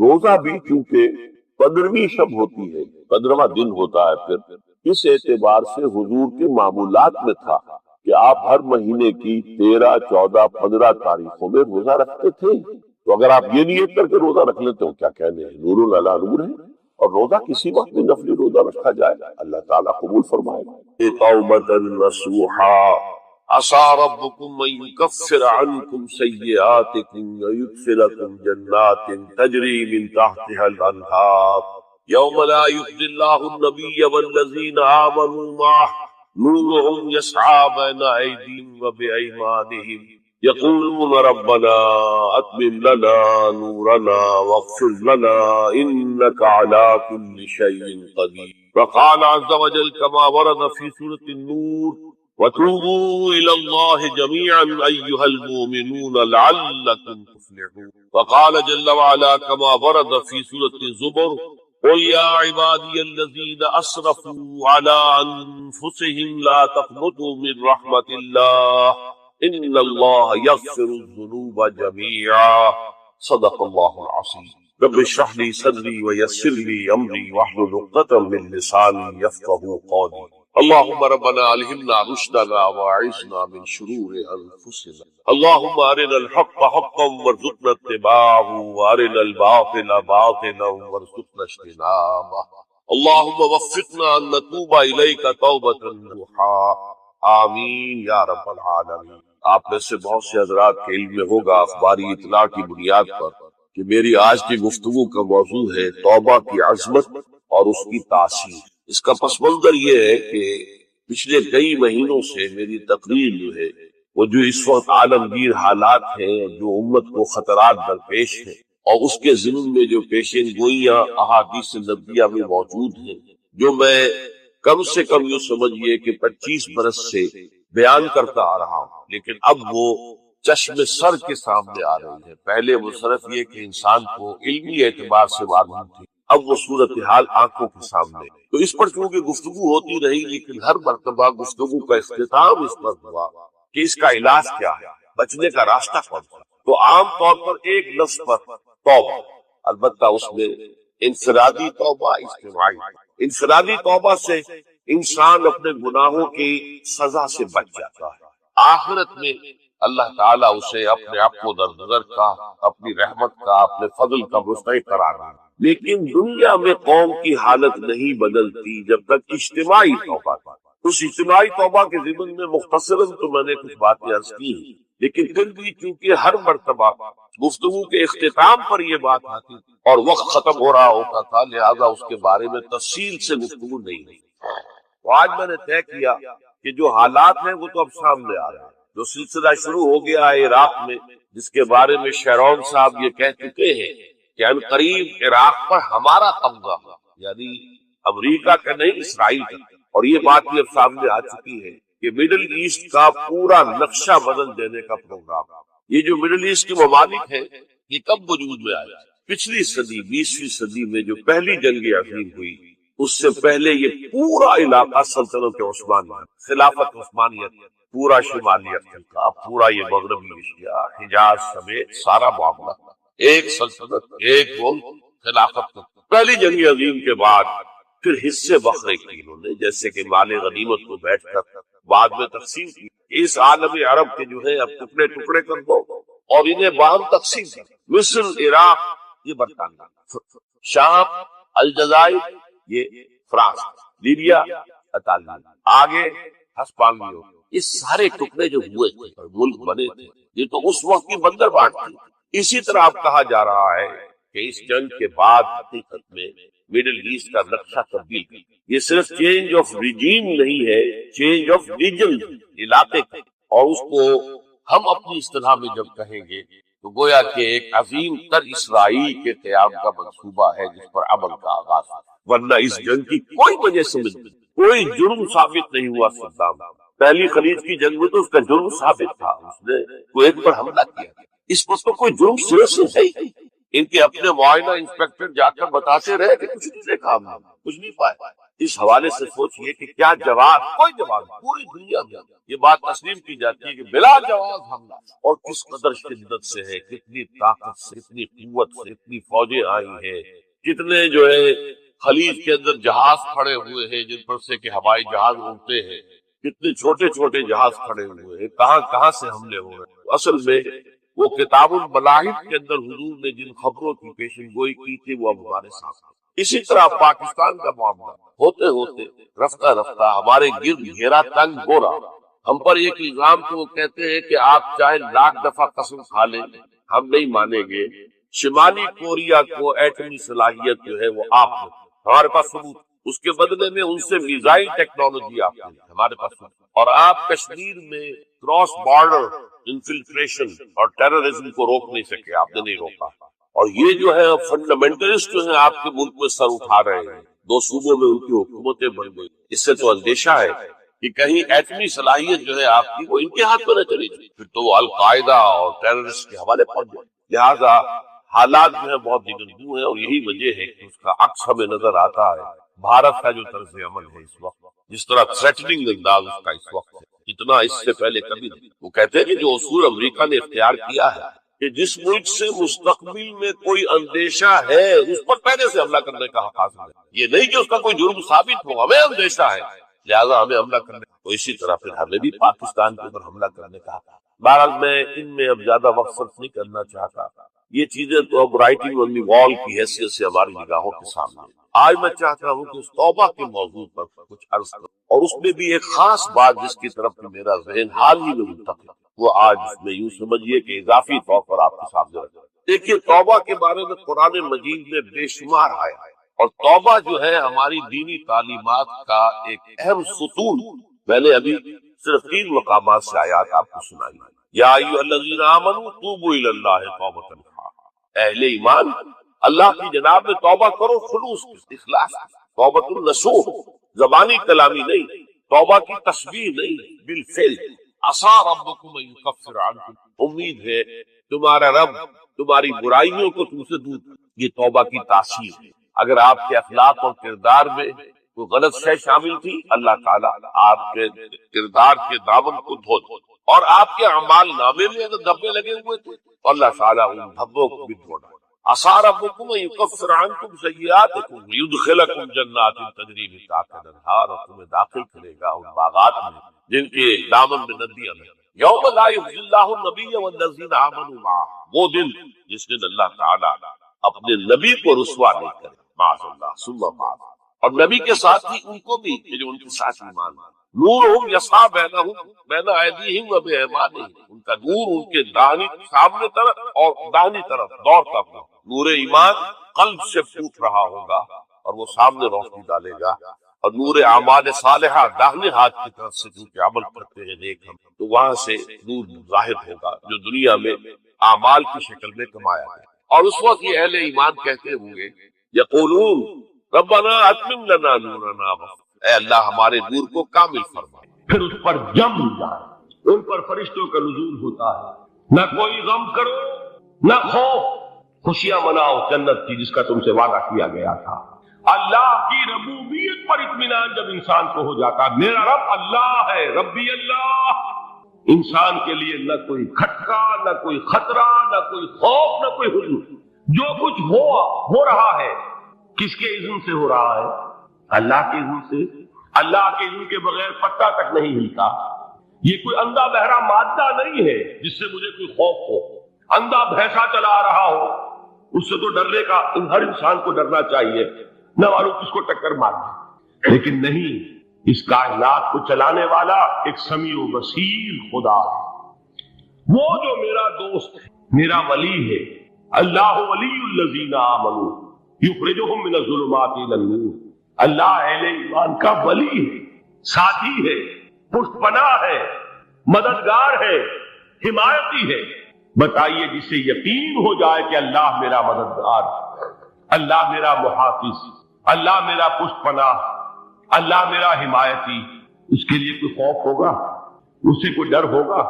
روزہ بھی چونکہ 15ویں شب ہوتی ہے، 15واں دن ہوتا ہے، پھر اس اعتبار سے حضور کے معمولات میں تھا کہ آپ ہر مہینے کی 13، 14، 15 تاریخوں میں روزہ رکھتے تھے۔ تو اگر آپ یہ نیت کر کے روزہ رکھ لیتے ہو، کیا کہنے ہیں، نور علی نور ہے۔ اور روزہ کسی وقت بھی نفلی روزہ رکھا جائے، اللہ تعالیٰ قبول فرمائے گا۔ توبۃ نصوحا عسى ربكم أن يكفر عنكم سيئاتكم ويدخلكم جنات تجري من تحتها الأنهار يوم لا يخزي الله النبي والذين آمنوا معه نورهم يسعى بين أيديهم وبأيمانهم يقولون ربنا أتمم لنا نورنا واغفر لنا إنك على كل شيء قدير. وقال عز وجل كما ورد في سورة النور وَتُوبُوا إِلَى اللَّهِ جَمِيعًا أَيُّهَا الْمُؤْمِنُونَ لَعَلَّكُمْ تُفْلِحُونَ. وقال جل وعلا كما ورد في سورة الزمر قُلْ يَا عِبَادِيَ الَّذِينَ أَسْرَفُوا عَلَىٰ أَنفُسِهِمْ لَا تَقْنَطُوا مِن رَحْمَةِ اللَّهِ إِنَّ اللَّهَ يَغْفِرُ الذُّنُوبَ جَمِيعًا. صدق الله العظيم. رب اشرح لي صدري ويسر لي أمري واحلل عقدة من لساني يفقهوا قولي. اللهم ربنا ألهمنا رشدنا واعصمنا من شرور أنفسنا. اللهم أرنا الحق حقا وارزقنا اتباعه وأرنا الباطل باطلا وارزقنا اجتنابه. اللهم وفقنا أن نتوب إليك توبة نصوحا آمین یا رب العالمین. آپ میں سے بہت سے حضرات کے علم میں ہوگا اخباری اطلاع کی بنیاد پر کہ میری آج کی گفتگو کا موضوع ہے توبہ کی عظمت اور اس کی تاثیر۔ اس کا پس منظر یہ ہے کہ پچھلے کئی مہینوں سے میری تقریر جو ہے وہ جو اس وقت عالمگیر حالات ہیں، جو امت کو خطرات درپیش ہیں، اور اس کے ضمن میں جو پیشین گوئیاں احادیث نبویہ میں موجود ہیں، جو میں کم سے کم یوں سمجھیے کہ 25 برس سے بیان کرتا آ رہا ہوں، لیکن اب وہ چشم سر کے سامنے آ رہی ہے۔ پہلے وہ صرف یہ کہ انسان کو علمی اعتبار سے معلوم تھی، اب وہ صورتحال آنکھوں کے سامنے۔ تو اس پر چونکہ گفتگو ہوتی رہی، لیکن ہر مرتبہ گفتگو کا اختتام اس پر ہوا کہ اس کا علاج کیا ہے، بچنے کا راستہ کون سا۔ تو عام طور پر ایک لفظ پر توبہ، البتہ اس میں انفرادی توبہ، اجتماعی۔ انفرادی توبہ سے انسان اپنے گناہوں کی سزا سے بچ جاتا ہے، آخرت میں اللہ تعالیٰ اسے اپنے آپ کو درگزر کا، اپنی رحمت کا، اپنے فضل کا مستحق قرار دے۔ لیکن دنیا میں قوم کی حالت نہیں بدلتی جب تک اجتماعی توبہ کا۔ اس اجتماعی توبہ کے ضمن میں مختصراً تو میں نے کچھ باتیں عرض کی ہیں، لیکن پھر بھی چونکہ ہر مرتبہ گفتگو کے اختتام پر یہ بات آتی اور وقت ختم ہو رہا ہوتا تھا، لہذا اس کے بارے میں تفصیل سے گفتگو نہیں ہوئی۔ تو آج میں نے طے کیا کہ جو حالات ہیں وہ تو اب سامنے آ رہے ہیں۔ جو سلسلہ شروع ہو گیا ہے عراق میں، جس کے بارے میں شیرون صاحب یہ کہہ چکے ہیں کہ ان قریب عراق پر ہمارا قبضہ، یعنی امریکہ کا نہیں، اسرائیل کا، اور یہ بات بھی اب سامنے آ چکی ہے کہ مڈل ایسٹ کا پورا نقشہ بدل دینے کا پروگرام۔ یہ جو مڈل ایسٹ کے ممالک ہیں یہ کب وجود میں آیا؟ پچھلی صدی، 20ویں صدی میں جو پہلی جنگ عظیم ہوئی، اس سے پہلے یہ پورا علاقہ سلطنت عثمانیہ، خلافت عثمانیت، پورا شمالی افریقہ، پورا یہ مغربی ایشیا، حجاز سمیت سارا معاملہ ایک سلطنت، ایک ملک، خلافت۔ پہلی جنگ عظیم کے بعد پھر حصے بکھرے کی انہوں نے، جیسے کہ مال غنیمت کو بیٹھ کر بعد میں تقسیم کی۔ اس عالم عرب کے جو ہے اب ٹکڑے ٹکڑے کر دو اور انہیں باہم تقسیم کی۔ مصر، عراق یہ برطانیہ، شام، الجزائر یہ فرانس، لیبیا اطالوی، آگے ہسپانوی، یہ سارے ٹکڑے جو ہوئے تھے ملک بنے تھے، یہ تو اس وقت کی بندر بانٹ تھی۔ اسی طرح اب کہا جا رہا ہے کہ اس جنگ کے بعد حقیقت میں مڈل ایسٹ کا نقشہ تبدیل کر، یہ صرف چینج آف ریجیم نہیں ہے، چینج آف ریجن، علاقے کا۔ اور اس کو ہم اپنی اصطلاح میں جب کہیں گے تو گویا کہ ایک عظیم تر اسرائیل کے قیام کا منصوبہ ہے جس پر عمل کا آغاز ہے۔ ورنہ اس جنگ کی کوئی وجہ سمجھ نہیں، کوئی جرم ثابت نہیں ہوا۔ صدام پہلی خلیج کی جنگ میں تو اس کا جرم ثابت تھا، اس نے کویت پر حملہ کیا، اس پر تو کوئی جرم سرے سے ہے ہی۔ ان کے اپنے معائنہ انسپیکٹر جا کر بتاتے رہے کہ کچھ نہیں دیکھا، ہم نے کچھ نہیں پایا۔ اس حوالے سے سوچئے کہ کیا جواز، کوئی جواز پوری دنیا میں یہ بات تسلیم کی جاتی ہے کہ بلا جواز حملہ، اور کس قدر شدت سے ہے، کتنی طاقت سے، کتنی قوت سے، کتنی فوجیں آئی ہیں، کتنے جو ہے خلیج کے اندر جہاز کھڑے ہوئے ہیں جن پر سے کہ ہوائی جہاز اڑتے ہیں، کتنے چھوٹے چھوٹے جہاز کھڑے ہوئے ہیں، کہاں کہاں سے حملے ہو رہے ہیں۔ اصل میں وہ کتاب الملاحم کے اندر حضور نے جن خبروں کی پیشن گوئی کی تھی وہ اب ہمارے سامنے۔ اسی طرح پاکستان کا معاملہ ہوتے ہوتے رفتہ رفتہ ہمارے گرد گھیرا تنگ ہو رہا، ہم پر ایک الزام تو وہ کہتے ہیں کہ آپ چاہے لاکھ دفعہ قسم کھا لیں ہم نہیں مانیں گے، شمالی کوریا کو ایٹمی صلاحیت جو ہے وہ آپ نے، ہمارے پاس ثبوت، اس کے بدلے میں ان سے میزائل ٹیکنالوجی آپ نے، ہمارے پاس ثبوت، اور آپ کشمیر میں کراس بارڈر انفلٹریشن اور ٹیررزم کو روک نہیں سکے، آپ نے نہیں روکا، اور یہ جو ہے فنڈامنٹلسٹ جو ہیں آپ کے ملک میں سر اٹھا رہے ہیں، 2 صوبوں میں ان کی حکومتیں بن گئی، اس سے تو اندیشہ ہے کہ کہیں ایٹمی صلاحیت جو ہے آپ کی وہ ان کے ہاتھ میں نہ چلی جائے، پھر تو وہ القاعدہ اور ٹیررسٹ کے حوالے پہنچ جائے۔ لہٰذا حالات جو ہے بہت نگنگو ہیں، اور یہی وجہ ہے کہ اس کا عکس ہمیں نظر آتا ہے۔ بھارت کا جو طرز عمل ہے اس وقت، جس طرح تھریٹننگ انداز اس کا اس وقت ہے، اتنا اس سے پہلے کبھی نہیں۔ وہ کہتے ہیں کہ جو اصول امریکہ نے اختیار کیا ہے کہ جس ملک سے مستقبل میں کوئی اندیشہ ہے اس پر پہلے سے حملہ کرنے کا حق حاصل ہے، یہ نہیں کہ اس کا کوئی جرم ثابت ہو، ہمیں اندیشہ ہے لہذا ہمیں حملہ کرنے، تو اسی طرح پھر ہمیں بھی پاکستان کے اوپر حملہ کرنے کا حق۔ بہرحال میں ان میں اب زیادہ وقت صرف نہیں کرنا چاہتا، یہ چیزیں تو اب رائٹنگ آن دی وال کی حیثیت سے ہماری نگاہوں کے سامنے۔ آج میں چاہتا ہوں کہ اس توبہ کے موضوع پر کچھ عرض کروں، اور اس میں بھی ایک خاص بات جس کی طرف میرا ذہن حال ہی میں منتقل، وہ آج میں یوں سمجھیے کہ اضافی طور پر آپ کے سامنے رکھا۔ دیکھیے توبہ کے بارے میں قرآن مجید میں بے شمار آیا ہے، اور توبہ جو ہے ہماری دینی تعلیمات کا ایک اہم ستون۔ میں نے ابھی صرف 3 مقامات سے آیات آپ کو سنائی۔ یا ایھا الذین آمنوا توبوا الی اللہ توبۃ نصوحا، اہل ایمان اللہ کی جناب میں توبہ کرو، خلوص اخلاص، توبۃ النصوح، زبانی کلامی نہیں، توبہ کی تسبیح نہیں، بالفعل۔ عسیٰ ربکم ان یکفر عنکم، امید ہے تمہارا رب تمہاری برائیوں کو تم سے دور، یہ توبہ کی تاثیر ہے۔ اگر آپ کے اخلاق اور کردار میں کوئی غلط شے شامل تھی، اللہ تعالیٰ آپ کے کردار کے دامن کو دھو دے، اور آپ کے اعمال نامے میں اگر دھبے لگے ہوئے تھے تو اللہ تعالیٰ ان دھبوں کو بھی دھو ڈالے۔ عسیٰ ربکم ان یکفر عنکم سیئاتکم ویدخلکم جنات تجری من تحتہا الانہار، اور تمہیں داخل کرے گا ان باغات میں جن کے دامن میں ندیاں ہیں۔ یوم لا یخزی اللہ النبی والذین آمنوا معہ، وہ دن جس دن اللہ تعالیٰ اپنے نبی کو رسوا نہیں کرے، معاذ اللہ ثم معاذ، اور نبی کے ساتھ ہی ان کو بھی جو ان کے ساتھ ایمان، نورہم یسعی بینہم بین ایدیہم و بایمانہم، ان کا نور ان کے داہنی سامنے طرف اور داہنی طرف دوڑتا ہوا، نور ایمان قلب سے پھوٹ رہا ہوگا اور وہ سامنے روشنی ڈالے گا، اور نور اعمال صالحہ داہنے ہاتھ کی طرف سے کیونکہ عمل کرتے ہیں نیک ہم، تو وہاں سے نور ظاہر ہوگا جو دنیا میں اعمال کی شکل میں کمایا ہے۔ اور اس وقت یہ اہل ایمان کہتے ہوئے یقولون ربنا اتمم لنا نورنا، اے اللہ ہمارے نور کو کامل فرما، پھر اس پر جم جائے، ان پر فرشتوں کا نزول ہوتا ہے، نہ کوئی غم کرو نہ خوف، خوشیاں مناؤ جنت کی جس کا تم سے وعدہ کیا گیا تھا۔ اللہ کی ربوبیت پر اطمینان جب انسان کو ہو جاتا، میرا رب اللہ ہے، ربی اللہ، انسان کے لیے نہ کوئی کھٹکا، نہ کوئی خطرہ، نہ کوئی خوف، نہ کوئی حزن، جو کچھ ہو رہا ہے کس کے اذن سے ہو رہا ہے؟ اللہ کے اذن سے۔ اللہ کے اذن کے بغیر پتا تک نہیں ہلتا۔ یہ کوئی اندھا بہرا مادہ نہیں ہے جس سے مجھے کوئی خوف ہو، اندھا بھینسا چلا رہا ہو اس سے تو ڈرنے کا ہر انسان کو ڈرنا چاہیے، نہ معلوم کس کو ٹکر مارنا، لیکن نہیں، اس کائنات کو چلانے والا ایک سمیع و بصیر خدا ہے، وہ جو میرا دوست ہے، میرا ولی ہے۔ اللہ ولی الذین آمنوا یخرجہم من الظلمات الی النور، اللہ اہل ایمان کا ولی ہے، ساتھی ہے، پشت پناہ ہے، مددگار ہے، حمایتی ہے۔ بتائیے جسے یقین ہو جائے کہ اللہ میرا مددگار، اللہ میرا محافظ، اللہ میرا پشت پناہ، اللہ میرا حمایتی، اس کے لیے کوئی خوف ہوگا؟ اس سے کوئی ڈر ہوگا؟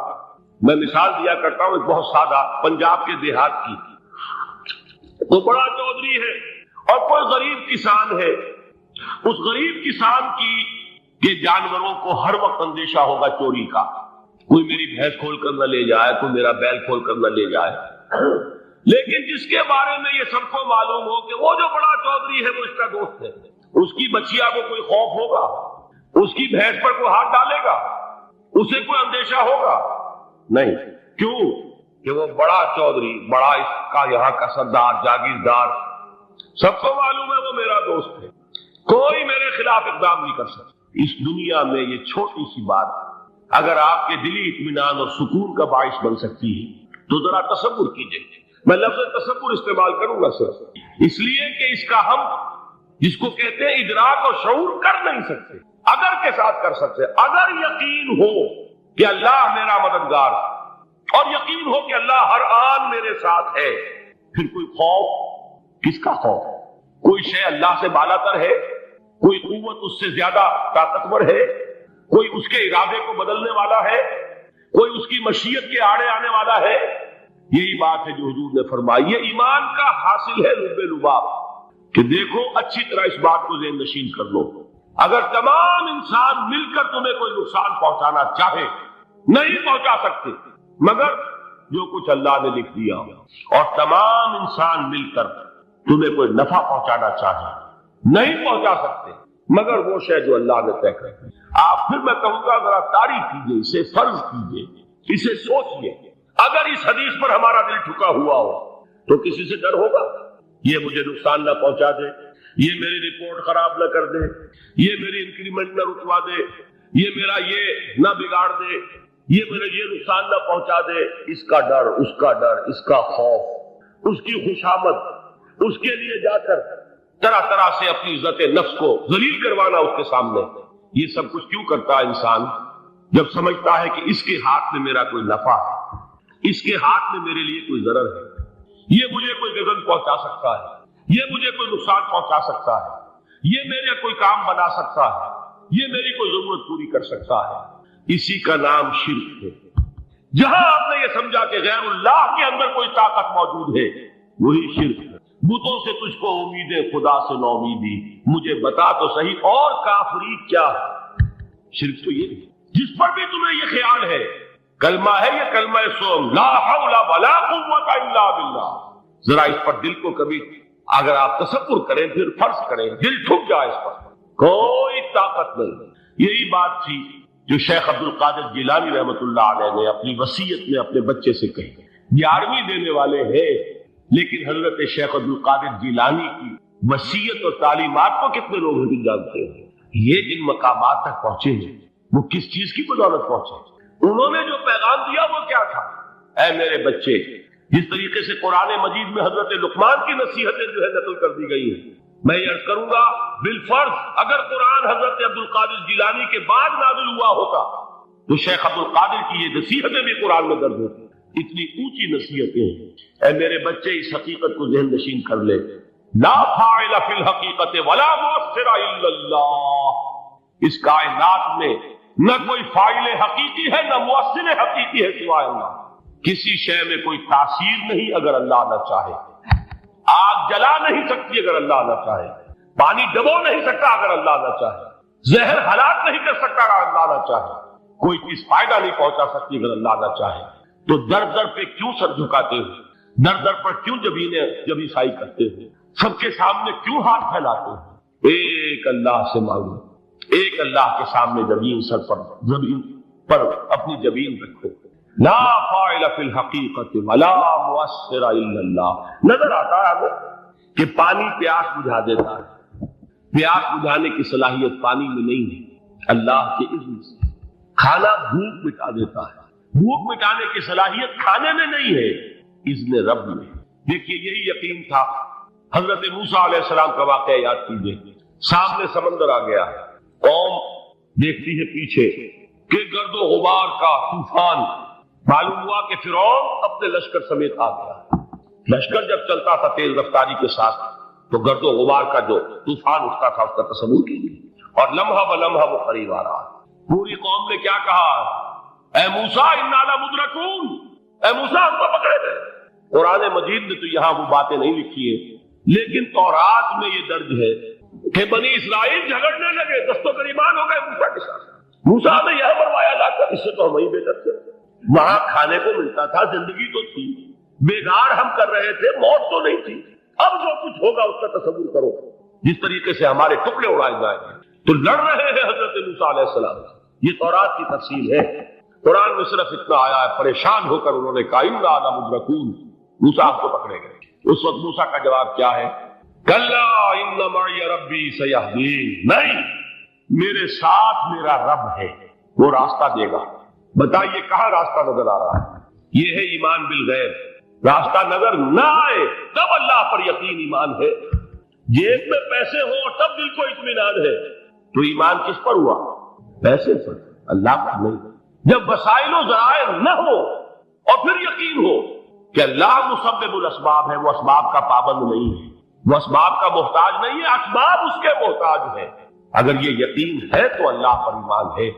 میں مثال دیا کرتا ہوں ایک بہت سادہ، پنجاب کے دیہات کی، تو بڑا چودھری ہے اور کوئی غریب کسان ہے، اس غریب کسان کی کہ جانوروں کو ہر وقت اندیشہ ہوگا چوری کا، کوئی میری بھینس کھول کر نہ لے جائے، کوئی میرا بیل کھول کر نہ لے جائے۔ لیکن جس کے بارے میں یہ سب کو معلوم ہو کہ وہ جو بڑا چودھری ہے وہ اس کا دوست ہے، اس کی بچیا کو کوئی خوف ہوگا، اس کی بھینس پر کوئی ہاتھ ڈالے گا، اسے کوئی اندیشہ ہوگا نہیں۔ کیوں کہ وہ بڑا چودھری، بڑا اس کا یہاں کا سردار، جاگیردار، سب کو معلوم ہے وہ میرا دوست ہے، کوئی میرے خلاف اقدام نہیں کر سکتا۔ اس دنیا میں یہ چھوٹی سی بات اگر آپ کے دلی اطمینان اور سکون کا باعث بن سکتی ہے تو ذرا تصور کیجئے۔ میں لفظ تصور استعمال کروں گا صرف اس لیے کہ اس کا ہم جس کو کہتے ہیں ادراک اور شعور کر نہیں سکتے، اگر کے ساتھ کر سکتے، اگر یقین ہو کہ اللہ میرا مددگار اور یقین ہو کہ اللہ ہر آن میرے ساتھ ہے، پھر کوئی خوف کس کا خوف؟ کوئی شے اللہ سے بالا تر ہے، کوئی قوت اس سے زیادہ طاقتور ہے، کوئی اس کے ارادے کو بدلنے والا ہے، کوئی اس کی مشیت کے آڑے آنے والا ہے؟ یہی بات ہے جو حضور نے فرمائی۔ یہ ایمان کا حاصل ہے لب لباب کہ دیکھو اچھی طرح اس بات کو ذہن نشین کر لو، اگر تمام انسان مل کر تمہیں کوئی نقصان پہنچانا چاہے نہیں پہنچا سکتے مگر جو کچھ اللہ نے لکھ دیا، اور تمام انسان مل کر تمہیں کوئی نفع پہنچانا چاہے نہیں پہنچا سکتے مگر وہ شے جو اللہ نے طے کر دی۔ آپ پھر میں کہوں گا ذرا تعریف کیجئے، اسے فرض کیجئے، اسے سوچئے، اگر اس حدیث پر ہمارا دل ٹھکا ہوا ہو تو کسی سے ڈر ہوگا یہ مجھے نقصان نہ پہنچا دے، یہ میری رپورٹ خراب نہ کر دے، یہ میری انکریمنٹ نہ رکوا دے، یہ میرا یہ نہ بگاڑ دے، یہ میرے یہ نقصان نہ پہنچا دے؟ اس کا ڈر، اس کا ڈر، اس کا خوف، اس کی خوشامد، اس کے لیے جا کر طرح طرح سے اپنی عزت نفس کو ذلیل کروانا اس کے سامنے، یہ سب کچھ کیوں کرتا ہے انسان؟ جب سمجھتا ہے کہ اس کے ہاتھ میں میرا کوئی نفع ہے، اس کے ہاتھ میں میرے لیے کوئی ضرر ہے، یہ مجھے کوئی غضب پہنچا سکتا ہے، یہ مجھے کوئی نقصان پہنچا سکتا ہے، یہ میرے کوئی کام بنا سکتا ہے، یہ میری کوئی ضرورت پوری کر سکتا ہے، اسی کا نام شرک ہے۔ جہاں آپ نے یہ سمجھا کہ غیر اللہ کے اندر کوئی طاقت موجود ہے وہی شرک ہے۔ بتوں سے تجھ کو امیدیں، خدا سے نو امیدی، مجھے بتا تو صحیح اور کافری کیا ہے؟ شرک تو یہ ہے جس پر بھی تمہیں یہ خیال ہے، کلمہ ہے یہ کلمہ سوم، لا حول ولا قوت الا باللہ، ذرا اس پر دل کو کبھی اگر آپ تصور کریں، پھر فرض کریں، دل ٹھک جائے اس پر، کوئی طاقت نہیں۔ یہی بات تھی جو شیخ عبد القادر جیلانی رحمۃ اللہ علیہ نے اپنی وصیت میں اپنے بچے سے کہی۔ 11ویں دینے والے ہیں لیکن حضرت شیخ عبد القادر جیلانی کی وصیت اور تعلیمات کو کتنے لوگ نہیں جانتے ہیں؟ یہ جن مقامات تک پہنچے ہیں وہ کس چیز کی بدولت پہنچے؟ انہوں نے جو پیغام دیا وہ کیا تھا؟ اے میرے بچے، جس طریقے سے قرآن مجید میں حضرت لقمان کی نصیحتیں جو ہے نقل کر دی گئی ہیں، میں یہ عرض کروں گا بالفرض اگر قرآن حضرت عبد القادر جیلانی کے بعد نازل ہوا ہوتا تو شیخ عبد القادر کی یہ نصیحتیں بھی قرآن میں درج ہوتی۔ اتنی اونچی نصیحتیں ہیں۔ اے میرے بچے اس حقیقت کو ذہن نشین کر لے، لا فاعل فی الحقیقت ولا مؤثر الا اللہ، اس کائنات میں نہ کوئی فاعل حقیقی ہے نہ مؤثر حقیقی ہے سوائے اللہ، کسی شے میں کوئی تاثیر نہیں اگر اللہ نہ چاہے، آگ جلا نہیں سکتی اگر اللہ نہ چاہے، پانی ڈبو نہیں سکتا اگر اللہ نہ چاہے، زہر ہلاک نہیں کر سکتا اگر اللہ نہ چاہے، کوئی چیز فائدہ نہیں پہنچا سکتی اگر اللہ نہ چاہے۔ تو در در پہ کیوں سر جھکاتے ہو؟ در در پر کیوں جبیں سائی کرتے ہو؟ سب کے سامنے کیوں ہاتھ پھیلاتے ہو؟ ایک اللہ سے مانگو، ایک اللہ کے سامنے زمین پر اپنی جبین رکھو۔ لا فاعل فی الحقیقت ولا مؤثر الا اللہ۔ نظر آتا ہے ہمیں کہ پانی پیاس بجھا دیتا ہے، پیاس بجھانے کی صلاحیت پانی میں نہیں ہے، اللہ کے اذن سے۔ کھانا بھوک مٹا دیتا ہے، بھوک مٹانے کی صلاحیت کھانے میں نہیں ہے، اذن رب میں۔ دیکھیے یہی یقین تھا حضرت موسیٰ علیہ السلام کا واقعہ یاد کیجیے، سامنے سمندر آ گیا، قوم دیکھتی ہے پیچھے کہ گرد و غبار کا طوفان، معلوم ہوا کہ فرعون اپنے لشکر سمیت آ گیا۔ لشکر جب چلتا تھا تیز رفتاری کے ساتھ تو گرد و غبار کا جو طوفان اٹھتا تھا اس کا تصور کیجیے، اور لمحہ بلمحہ وہ قریب آ رہا۔ پوری قوم نے کیا کہا؟ اے موسیٰ انا لمدرکون، اے موسیٰ ہم کو پکڑے گئے۔ قرآن مجید نے تو یہاں وہ باتیں نہیں لکھی ہیں، لیکن تورات میں یہ درج ہے کہ بنی اسرائیل جھگڑنے لگے، دست و گریبان ہو گئے موسیٰ کے ساتھ۔ موسیٰ نے یہاں فرمایا لا کر، اس سے تو ہم ہی بہتر تھے، وہاں کھانے کو ملتا تھا، زندگی تو تھی، بیگار ہم کر رہے تھے، موت تو نہیں تھی۔ اب جو کچھ ہوگا اس کا تصور کرو، جس طریقے سے ہمارے ٹکڑے اڑائے جائیں گے۔ تو لڑ رہے ہیں حضرت موسیٰ علیہ السلام۔ یہ تورات کی تفصیل ہے، قرآن میں صرف اتنا آیا ہے، پریشان ہو کر انہوں نے کہا انا لمدرکون، موسیٰ آپ کو پکڑے گئے۔ اس وقت موسیٰ کا جواب کیا ہے؟ کلا ان معی ربی سیہدین، نہیں، میرے ساتھ میرا رب ہے، وہ راستہ دے گا۔ بتائیے کہاں راستہ نظر آ رہا ہے؟ یہ ہے ایمان بالغیب۔ راستہ نظر نہ آئے تب اللہ پر یقین ایمان ہے، جیب میں پیسے ہو تب دل کو اطمینان ہے، تو ایمان کس پر ہوا؟ پیسے پر، اللہ پر نہیں۔ جب وسائل و ذرائع نہ ہو اور پھر یقین ہو کہ اللہ مسبب الاسباب ہے، وہ اسباب کا پابند نہیں ہے، وہ اسباب کا محتاج نہیں ہے، اسباب اس کے محتاج ہے۔ اگر یہ یقین ہے تو اللہ پر ایمان ہے،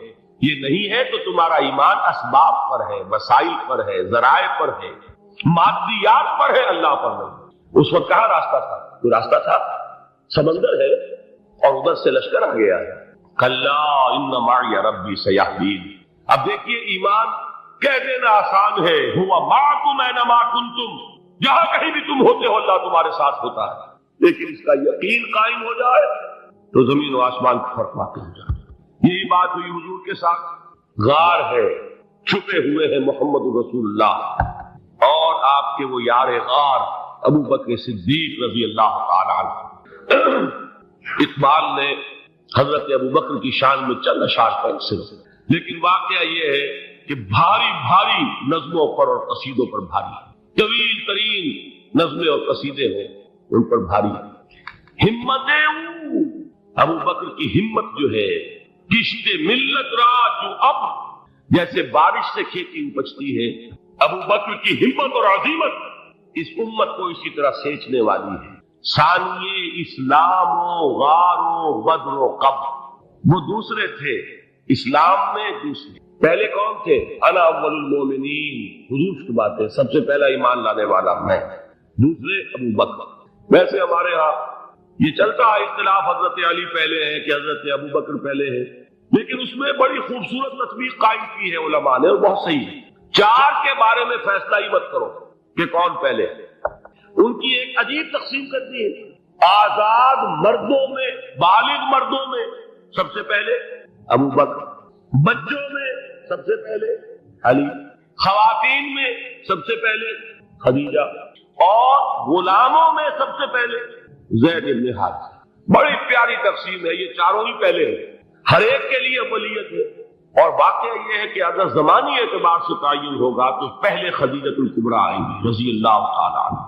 یہ نہیں ہے تو تمہارا ایمان اسباب پر ہے، وسائل پر ہے، ذرائع پر ہے، مادیات پر ہے، اللہ پر نہیں۔ اس وقت کہاں راستہ تھا؟ کوئی راستہ تھا؟ سمندر ہے اور ادھر سے لشکر آ گیا ہے۔ کلا ان معی ربی سیہدین۔ اب دیکھیے ایمان کہہ دینا آسان ہے، ہوا معکم اینما کنتم، جہاں کہیں بھی تم ہوتے ہو اللہ تمہارے ساتھ ہوتا ہے، لیکن اس کا یقین قائم ہو جائے تو زمین و آسمان کا فرق واقع ہو جائے۔ یہی بات ہوئی حضور کے ساتھ۔ غار ہے، چھپے ہوئے ہیں محمد رسول اللہ اور آپ کے وہ یار غار ابو بکر صدیق رضی اللہ تعالی عنہ۔ اقبال نے حضرت ابو بکر کی شان میں چند اشعار کا صرف، لیکن واقعہ یہ ہے کہ بھاری بھاری نظموں پر اور قصیدوں پر بھاری، طویل ترین نظمیں اور قصیدے ہیں ان پر بھاری۔ ہمتیں ابو بکر کی ہمت جو ہے، کشت ملت را جو اب جیسے بارش سے کھیتی اپجتی ہے، ابو بکر کی ہمت اور عظیمت اس امت کو اسی طرح سینچنے والی ہے۔ ثانیے اسلام و غار و بدر و قبر، وہ دوسرے تھے اسلام میں، دوسرے پہلے کون تھے؟ انا اول المومنین، حضور کی بات ہے، سب سے پہلا ایمان لانے والا میں، دوسرے ابو بکر۔ ویسے ہمارے ہاں یہ چلتا ہے اختلاف، حضرت علی پہلے ہیں کہ حضرت ابو بکر پہلے ہیں، لیکن اس میں بڑی خوبصورت تطبیق قائم کی ہے علماء نے اور بہت صحیح ہے۔ چار کے بارے میں فیصلہ ہی مت کرو کہ کون پہلے ہے، ان کی ایک عجیب تقسیم کر دی ہے۔ آزاد مردوں میں، بالغ مردوں میں سب سے پہلے ابو بکر، بچوں میں سب سے پہلے علی، خواتین میں سب سے پہلے خدیجہ، اور غلاموں میں سب سے پہلے زید بن حارثہ۔ بڑی پیاری تقسیم ہے، یہ چاروں ہی پہلے ہیں، ہر ایک کے لیے ولیت ہے۔ اور واقعہ یہ ہے کہ اگر زمانی اعتبار سے تعین ہوگا تو پہلے خدیجۃ الکبریٰ آئیں گی رضی اللہ تعالی عنہ۔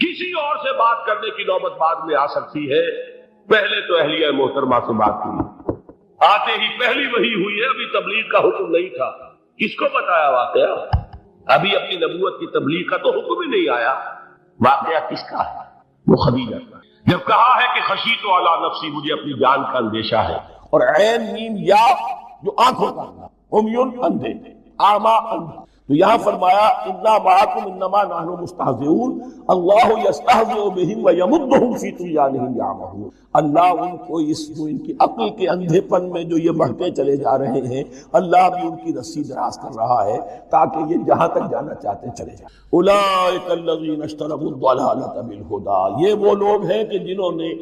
کسی اور سے بات کرنے کی نوبت بعد میں آ سکتی ہے، پہلے تو اہلیہ محترمہ سے بات ہوئی، آتے ہی پہلی وحی ہوئی ہے، ابھی تبلیغ کا حکم نہیں تھا۔ کس کو بتایا واقعہ؟ ابھی اپنی نبوت کی تبلیغ کا تو حکم ہی نہیں آیا۔ واقعہ کس کا ہے؟ وہ خدیجہ کا۔ جب کہا ہے کہ خشیت علی نفسی، مجھے اپنی جان کا اندیشہ ہے، اور عین میم یا جو آنکھوں کا امیون اندھے، اعمیٰ اندھے، تو یہاں فرمایا انا معکم انما نحن مستہزئون اللہ یستہزئ بہم ویمدہم فی طغیانہم یعمہون۔ اللہ ان کو ان کی عقل کے اندھے پن میں جو یہ بڑھتے چلے جا رہے ہیں، اللہ بھی ان کی رسی دراز کر رہا ہے تاکہ یہ جہاں تک جانا چاہتے چلے جائیں۔ اولئک الذین اشتروا الضلالۃ بالہدی، یہ وہ لوگ ہیں کہ جنہوں نے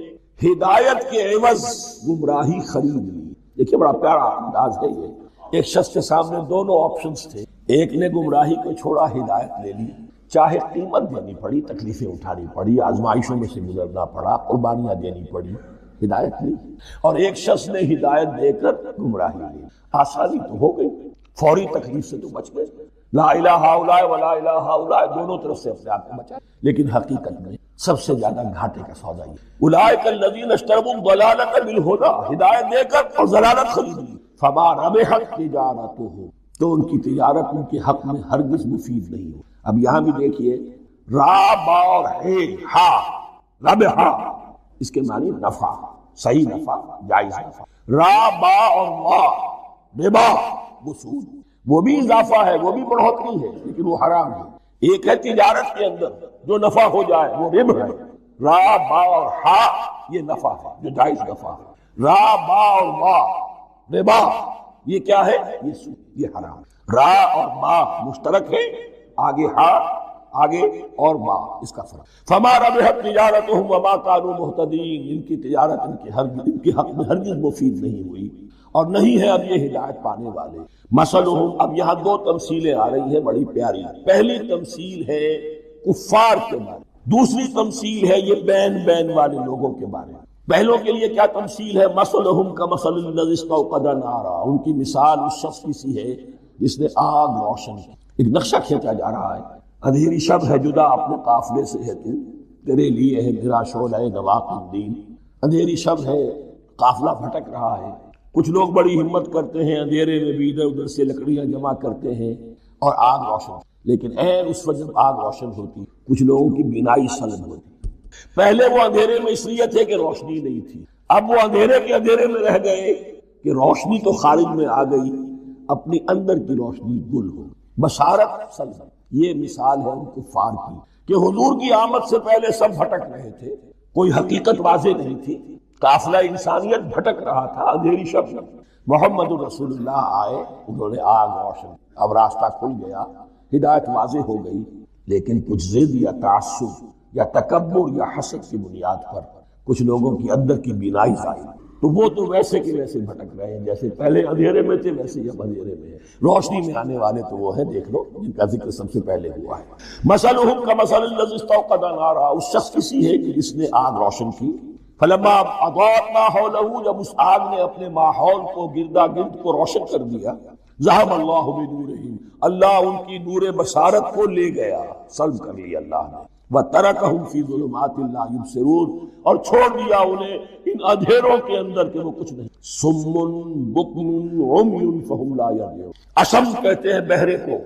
ہدایت کے عوض گمراہی خرید لی۔ دیکھیے بڑا پیارا انداز ہے یہ۔ ایک شخص کے سامنے دونوں آپشنز تھے، ایک نے گمراہی کو چھوڑا، ہدایت لے لی، چاہے قیمت دینی پڑی، تکلیفیں اٹھانی پڑی، آزمائشوں میں سے گزرنا پڑا، قربانیاں دینی پڑی، ہدایت لی، اور ایک شخص نے ہدایت دے کر گمراہی لی۔ آسانی تو ہو گئی، فوری تکلیف سے تو بچ گئے، لا الہ الا ولا الہ الا، دونوں طرف سے اپنے آپ کو بچائے، لیکن حقیقت میں سب سے زیادہ گھاٹے کا سودا یہ، اولئک الذین اشتروا الضلالۃ بالہدی، ہدایت دے کر اور ضلالت خرید لی، فما ربحت تجارتہم، تو ان کی تجارت ان کے حق میں ہرگز مفید نہیں ہو۔ اب یہاں بھی دیکھیے را با اور ہے ہا، ربحا اس کے معنی نفع، صحیح نفع، جائز نفع۔ را با اور ما ربا وصول، وہ بھی اضافہ ہے، وہ بھی بڑھوتری ہے، لیکن وہ حرام ہے۔ ایک ہے تجارت کے اندر جو نفع ہو جائے وہ ربح ہے، را با اور ہا یہ نفع ہے جو جائز نفع ہے، را با اور وا ربا یہ کیا ہے؟ یہ سود، یہ حرام۔ را اور با مشترک ہے، آگے ہا آگے اور با اس کا فرق۔ فما ربحت تجارتهم وما كانوا مهتدين، ان کی تجارت ان کے حق میں ہرگز مفید نہیں ہوئی اور نہیں ہے اب یہ ہدایت پانے والے۔ مثلهم، اب یہاں دو تمثیلیں آ رہی ہیں بڑی پیاری۔ پہلی تمثیل ہے کفار کے بارے، دوسری تمثیل ہے یہ بین والے لوگوں کے بارے میں۔ پہلوں کے لیے کیا تمثیل ہے؟ مثلهم كمثل الذي استوقد نارا، ان کی مثال اس شخص کی سی ہے جس نے آگ روشن کی۔ ایک نقشہ کھینچا جا رہا ہے، اندھیری شب ہے جدا اپنے قافلے سے ہے تو، تیرے لیے ہے میرا شعلہ نواق الدین۔ اندھیری شب ہے، قافلہ بھٹک رہا ہے، کچھ لوگ بڑی ہمت کرتے ہیں، اندھیرے میں بھی ادھر ادھر سے لکڑیاں جمع کرتے ہیں اور آگ روشن، لیکن اس وقت جب آگ روشن ہوتی کچھ لوگوں کی بینائی سلب ہوتی۔ پہلے وہ اندھیرے میں اس لیے تھے کہ روشنی نہیں تھی، اب وہ اندھیرے کے اندھیرے میں رہ گئے کہ روشنی تو خارج میں آ گئی، اپنی اندر کی روشنی گل ہو، بشارت سلب۔ یہ مثال ہے ان کفار کی کہ حضور کی آمد سے پہلے سب بھٹک رہے تھے، کوئی حقیقت واضح نہیں تھی، قافلہ انسانیت بھٹک رہا تھا، اندھیری شب۔ محمد رسول اللہ آئے، انہوں نے آگ روشن، اب راستہ کھل گیا، ہدایت واضح ہو گئی، لیکن کچھ ضد یا تعصب یا تکبر یا حسد کی بنیاد پر کچھ لوگوں کی اندر کی بینائی ظاہر، تو وہ تو ویسے کے ویسے بھٹک رہے ہیں، جیسے پہلے اندھیرے میں تھے ویسے اب اندھیرے میں ہیں۔ روشنی میں آنے والے تو وہ ہیں، دیکھ لو جن کا ذکر سب سے پہلے ہوا ہے۔ مثلهم كمثل الذي استوقد نارا، اس شخص کی سی ہے کہ جس نے آگ روشن کی۔ فلما اضاءت ما حوله، جب اس آگ نے اپنے ماحول کو گردا گرد کو روشن کر دیا، ذهب الله بنورهم، اللہ ان کی نور بصارت کو لے گیا، سلب کر لیا اللہ نے۔ وَتَرَكَهُمْ فِي ظُلُمَاتٍ لَا يُبْصِرُونَ، اور چھوڑ دیا انہیں ان اندھیروں کے اندر کہ وہ کچھ نہیں۔ صُمٌّ بُكْمٌ عُمْيٌ فَهُمْ لَا يَرْجِعُونَ، اصم کہتے ہیں بہرے کو،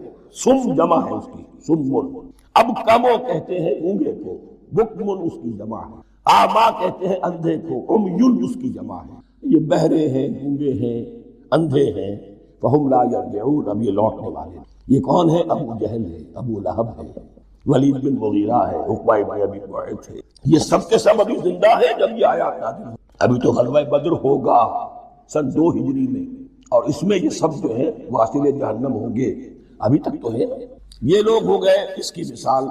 سم جمع ہے اس کی، سمن۔ اب کمو کہتے ہیں گونگے کو، بکمن اس کی جمع ہے۔ آما کہتے ہیں اندھے کو، عمیٌ اس کی جمع ہے۔ یہ بہرے ہیں، گونگے ہیں، اندھے ہیں، فَهُمْ لَا يَرْجِعُونَ، اب یہ لوٹنے والے۔ یہ کون ہے؟ ابو جہل ہے، ابو لہب ہے، ولید بن مغیرہ ہے، عقبہ بن ابی معیط ہے، یہ سب کے سب ابھی زندہ ہے جب یہ آیات نازل ہوئی۔ ابھی تو غزوہ بدر ہوگا سن 2 ہجری میں، اور اس میں یہ سب جو ہے واصل جہنم ہوں گے، ابھی تک تو ہے۔ یہ لوگ ہو گئے اس کی مثال۔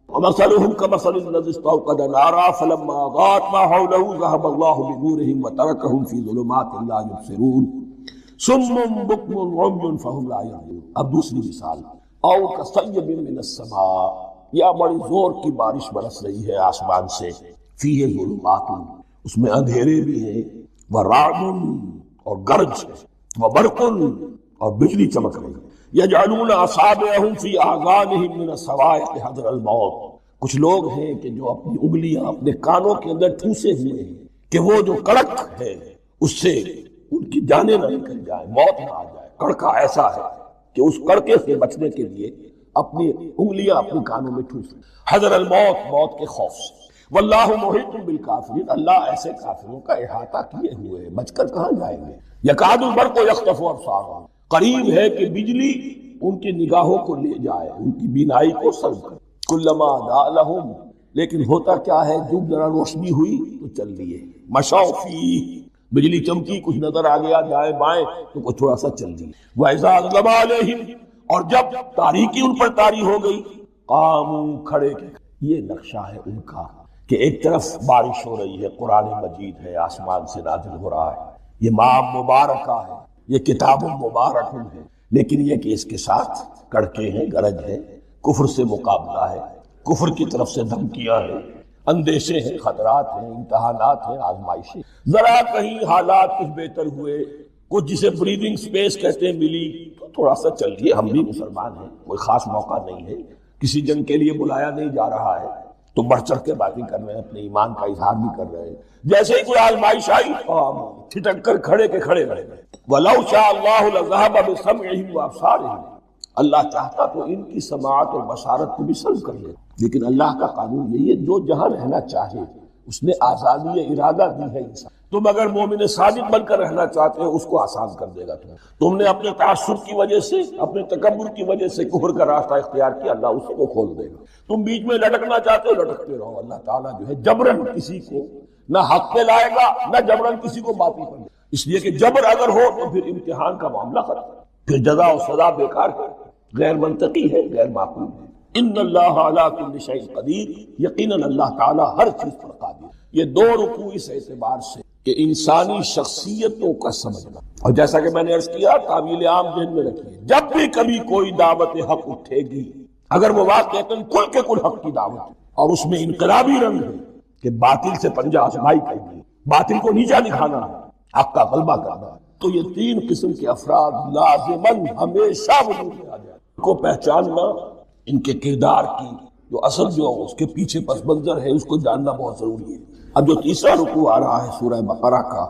وَمَثَلُهُمْ كَمَثَلِ الَّذِي اسْتَوْقَدَ نَارًا فَلَمَّا أَضَاءَتْ مَا حَوْلَهُ ذَهَبَ اللَّهُ بِنُورِهِمْ وَتَرَكَهُمْ فِي ظُلُمَاتٍ لَا يُبْصِرُونَ صُمٌّ بُكْمٌ عُمْيٌ فَهُمْ لَا يَرْجِعُونَ۔ اب دوسری مثال، أَوْ كَصَيِّبٍ مِّنَ السَّمَاءِ، یا بڑی زور کی بارش برس رہی ہے آسمان سے، فِيهِ ظُلُمَاتٌ، اس میں اندھیرے بھی ہیں، وَرَعْدٌ اور گرج، وَبَرْقٌ اور بجلی چمک رہی ہے، یجعلون اصابعهم فی آذانهم من الصواعق حذر الموت، کچھ لوگ ہیں کہ جو اپنی انگلیاں اپنے کانوں کے اندر ٹھوسے ہوئے ہیں کہ وہ جو کڑک ہے اس سے ان کی جانیں نہ نکل جائیں، موت نہ آ جائے۔ کڑکا ایسا ہے کہ اس کڑکے سے بچنے کے لیے اپنی انگلیاں اپنے کانوں میں ٹھوس، حذر الموت، موت کے خوف سے۔ واللہ محیط بالکافرین، اللہ ایسے کافروں کا احاطہ کیے ہوئے ہیں، بچ کر کہاں جائیں گے۔ یکاد البرق یخطف ابصارهم، قریب ہے کہ بجلی ان کی نگاہوں کو لے جائے، ان کی بینائی کو سلب کرے۔ کلما اضاء لهم، لیکن ہوتا کیا ہے، جب ذرا روشنی ہوئی تو چل لیے، مشوا فیہ، بجلی چمکی کچھ نظر آ گیا دائیں بائیں تو کچھ تھوڑا سا چل لیے۔ وَإِذَا أَظْلَمَ عَلَيْهِمْ، اور جب تاریکی ان پر طاری ہو گئی، قاموا، کھڑے کے۔ یہ نقشہ ہے ان کا کہ ایک طرف بارش ہو رہی ہے، قرآن مجید ہے، آسمان سے نازل ہو رہا ہے، یہ ماہ مبارکہ ہے، یہ کتاب مبارک ہے، لیکن یہ کہ اس کے ساتھ کڑکے ہیں، گرج ہے، کفر سے مقابلہ ہے، کفر کی طرف سے دھمکیاں ہیں، اندیشے ہیں، خطرات ہیں، امتحانات ہیں، آزمائشیں۔ ذرا کہیں حالات کچھ بہتر ہوئے، کچھ جسے بریدنگ سپیس کہتے ہیں ملی تو تھوڑا سا چل لیے، ہم بھی مسلمان ہیں، کوئی خاص موقع نہیں ہے، کسی جنگ کے لیے بلایا نہیں جا رہا ہے تو بڑھ چڑھ کے باتیں کر رہے ہیں، اپنے ایمان کا اظہار بھی کر رہے ہیں۔ جیسے ہی کوئی آزمائش آئی ٹھٹک کر کھڑے کے کھڑے رہ گئے۔ وَلَوْ شَاءَ اللَّهُ لَذَهَبَ بِسَمْعِهِمْ وَأَبْصَارِهِمْ، اللہ چاہتا تو ان کی سماعت اور بصارت کو بھی سلب کر لے، لیکن اللہ کا قانون یہی ہے، جو جہاں رہنا چاہے اس نے آزادی ارادہ دی ہے انسان۔ تم اگر مومن صادق بن کر رہنا چاہتے ہو اس کو آسان کر دے گا۔ تم نے اپنے تعصب کی وجہ سے، اپنے تکبر کی وجہ سے کفر کا راستہ اختیار کیا، اللہ اسی کو کھول دے گا۔ تم بیچ میں لٹکنا چاہتے ہو، لٹکتے رہو، اللہ تعالیٰ جو ہے جبرن کسی کو نہ حق پہ لائے گا نہ جبرن کسی کو باطل پر، اس لیے کہ جبر اگر ہو تو پھر امتحان کا معاملہ ختم، پھر جزا و سزا بیکار ہے، غیر منطقی ہے، غیر معقول ہے۔ ان اللہ علی کل شیء قدیر، یقیناً اللہ تعالیٰ ہر چیز پر قادر۔ یہ دو رکوع اس اعتبار سے کہ انسانی شخصیتوں کا سمجھنا، اور جیسا کہ میں نے عرض کیا تعویل عام ذہن میں رکھیے، جب بھی کبھی کوئی دعوت حق اٹھے گی اگر وہ واقعتاً کل کے کل حق کی دعوت ہے اور اس میں انقلابی رنگ ہے کہ باطل سے پنجہ آزمائی کرنی، باطل کو نیچا دکھانا ہے، حق کا غلبہ کرنا ہے، تو یہ تین قسم کے افراد لازماً ہمیشہ وجود میں آ جائیں۔ کو پہچاننا، ان کے کردار کی جو اصل جو اس کے پیچھے پس منظر ہے اس کو جاننا بہت ضروری ہے۔ اب جو تیسرا رکوع آ رہا ہے سورہ بقرہ کا،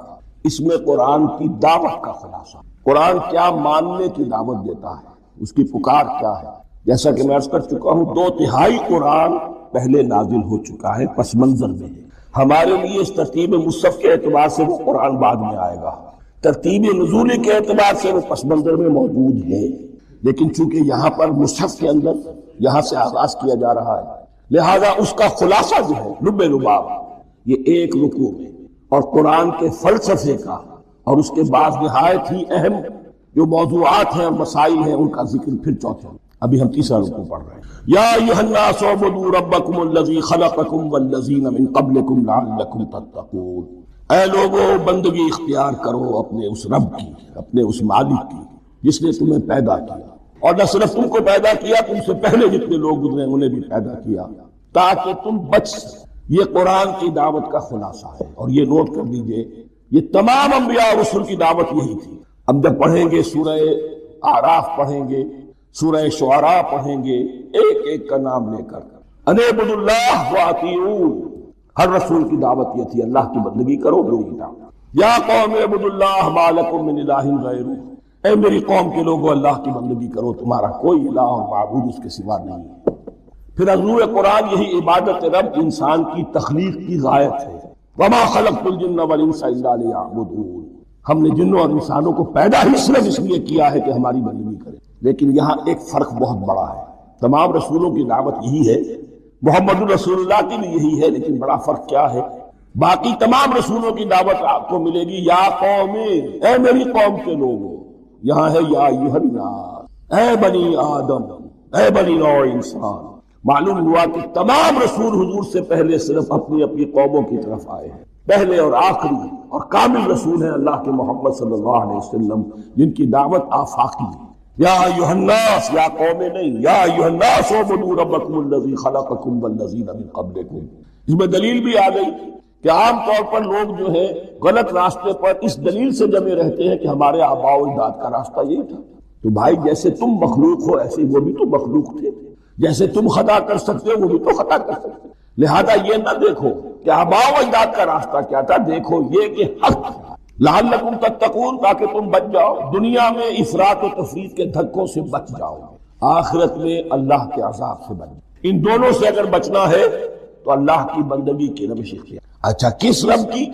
اس میں قرآن کی دعوت کا خلاصہ، قرآن کیا ماننے کی دعوت دیتا ہے، اس کی پکار کیا ہے۔ جیسا کہ میں عرض کر چکا ہوں 2/3 قرآن پہلے نازل ہو چکا ہے، پس منظر میں ہے۔ ہمارے لیے اس ترتیب مصحف کے اعتبار سے وہ قرآن بعد میں آئے گا، ترتیب نزولی کے اعتبار سے وہ پس منظر میں موجود ہے، لیکن چونکہ یہاں پر مصحف کے اندر یہاں سے آغاز کیا جا رہا ہے، لہذا اس کا خلاصہ جو ہے لب لباب یہ ایک رکوع میں، اور قرآن کے فلسفے کا اور اس کے بعد نہایت ہی اہم جو موضوعات ہیں اور مسائل ہیں ان کا ذکر پھر چوتھے۔ ابھی ہم تیسرا رکوع پڑھ رہے ہیں۔ یا ایھا الناس اعبدوا ربکم الذی خلقکم والذین من قبلکم لعلکم تتقون، اے لوگو بندگی اختیار کرو اپنے اس رب کی، اپنے اس مالک کی جس نے تمہیں پیدا کیا، اور نہ صرف تم کو پیدا کیا، تم سے پہلے جتنے لوگ گزرے انہیں بھی پیدا کیا تاکہ تم بچ سکو۔ یہ قرآن کی دعوت کا خلاصہ ہے، اور یہ نوٹ کر لیجئے یہ تمام انبیاء اور رسول کی دعوت یہی تھی۔ اب جب پڑھیں گے سورہ اعراف پڑھیں گے، سورہ شعراء پڑھیں گے، ایک ایک کا نام لے کر ان اعبدوا اللہ واطیعون، ہر رسول کی دعوت یہ تھی اللہ کی بندگی کرو، میری اطاعت۔ یا قوم اعبدوا اللہ ما لکم من الہ غیرہ، اے میری قوم کے لوگوں اللہ کی بندگی کرو، تمہارا کوئی الہ اور معبود اس کے سوا نہیں ہے۔ پھر حضور قرآن یہی عبادت رب انسان کی تخلیق کی غایت ہے، وما خلقت الجن والانس الا لیعبدون، ہم نے جنوں اور انسانوں کو پیدا ہی صرف اس لیے کیا ہے کہ ہماری بندگی کریں۔ لیکن یہاں ایک فرق بہت بڑا ہے، تمام رسولوں کی دعوت یہی ہے، محمد الرسول اللہ کی بھی یہی ہے، لیکن بڑا فرق کیا ہے، باقی تمام رسولوں کی دعوت آپ کو ملے گی یا قوم، اے میری قوم کے لوگوں، یہاں ہے یا ایھا الناس، اے بنی آدم، اے بنی نوع انسان۔ معلوم ہوا کہ تمام رسول حضور سے پہلے صرف اپنی اپنی قوموں کی طرف آئے ہیں، پہلے اور آخری اور کامل رسول ہیں اللہ کے محمد صلی اللہ علیہ وسلم، جن کی دعوت آفاقی ہے۔ یا ایھا الناس، یا قوم نہیں، یا ایھا الناس اعبدوا ربکم الذی خلقکم والذین من قبلکم۔ اس میں دلیل بھی آ گئی کہ عام طور پر لوگ جو ہے غلط راستے پر اس دلیل سے جمے رہتے ہیں کہ ہمارے آباء و اجداد کا راستہ یہی تھا۔ تو بھائی جیسے تم مخلوق ہو ایسے وہ بھی تو مخلوق تھے، جیسے تم خطا کر سکتے ہو وہ بھی تو خطا کر سکتے، لہذا یہ نہ دیکھو کہ آباء و اجداد کا راستہ کیا تھا، دیکھو یہ کہ حق تھا، لعلکم تتقون، تاکہ تم بچ جاؤ، دنیا میں افراط و تفریط کے دھکوں سے بچ جاؤ، آخرت میں اللہ کے عذاب سے بچ جاؤ۔ ان دونوں سے اگر بچنا ہے تو اللہ کی بندگی کی روش اختیار۔ اچھا کس رب کی؟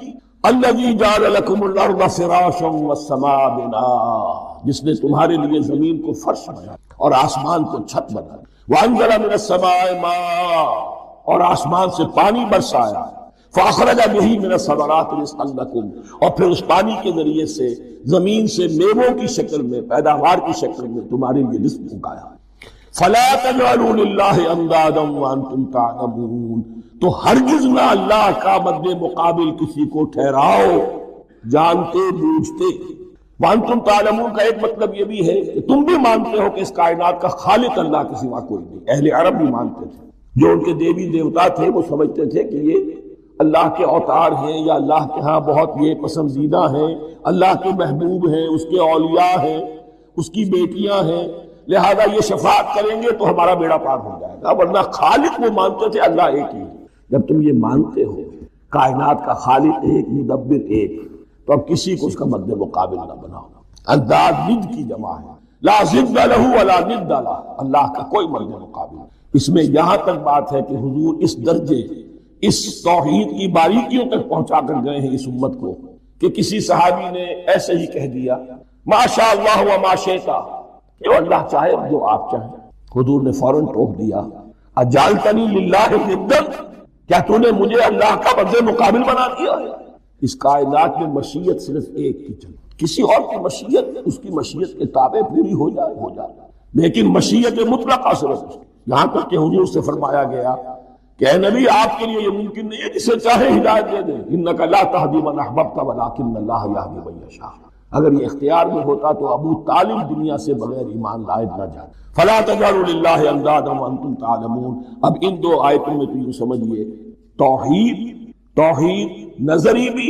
الذی جعل لکم الارض فراشا والسماء بناء، جس نے تمہارے لیے زمین کو فرش بنایا اور آسمان کو چھت بنایا، وانزل من السماء ماء، اور آسمان سے پانی برسایا، فاخرج بہ من الثمرات رزقا لکم، اور پھر اس پانی کے ذریعے سے زمین سے میووں کی شکل میں، پیداوار کی شکل میں تمہارے لیے رزق اگایا۔ فلا تجعلوا للہ اندادا وانتم تعلمون، تو ہرگز نہ اللہ کا مد مقابل کسی کو ٹھہراؤ جانتے بوجھتے۔ وانتم تعلمون کا ایک مطلب یہ بھی ہے کہ تم بھی مانتے ہو کہ اس کائنات کا خالق اللہ کے سوا کوئی نہیں۔ اہل عرب بھی مانتے تھے، جو ان کے دیوی دیوتا تھے وہ سمجھتے تھے کہ یہ اللہ کے اوتار ہیں یا اللہ کے ہاں بہت یہ پسندیدہ ہیں، اللہ کے محبوب ہیں، اس کے اولیاء ہیں، اس کی بیٹیاں ہیں، لہذا یہ شفاعت کریں گے تو ہمارا بیڑا پار ہو جائے گا، ورنہ خالق وہ مانتے تھے اللہ ایک ہی۔ جب تم یہ مانتے ہو کائنات کا خالق ایک، مدبر ایک، تو اب کسی کو اس کا مد مقابل نہ بناؤ۔ انداز ند کی جمع ہے، لا ضد لہ ولا ند لہ، اللہ کا کوئی مد مقابل۔ اس میں یہاں تک بات ہے کہ حضور اس درجے، اس توحید کی باریکیوں تک پہنچا کر گئے ہیں اس امت کو کہ کسی صحابی نے ایسے ہی کہہ دیا ما شاء اللہ و ما شئت، جو اللہ چاہے جو آپ چاہیں۔ حضور نے فوراً ٹوک دیا اجعلتنی للہ ندا، کیا تو نے مجھے اللہ کا بندے مقابل بنا دیا ہے؟ اس کائنات میں مشیت صرف ایک کی چلے، کسی اور کی مشیت اس کی مشیت کے تابع پوری ہو جائے، لیکن مشیت مطلقہ صرف یہاں تک کہ حضور سے فرمایا گیا کہ اے نبی آپ کے لیے یہ ممکن نہیں ہے جسے چاہے ہدایت دے دیں، انک لا تہدی من احببت ولکن اللہ یہدی من یشاء۔ اگر یہ اختیار میں ہوتا تو ابو طالب دنیا سے بغیر ایمان لائے نہ جاتے۔ فلا تجعلوا للہ اندادا وانتم تعلمون۔ اب ان دو آیتوں میں تو یوں سمجھیے توحید نظری بھی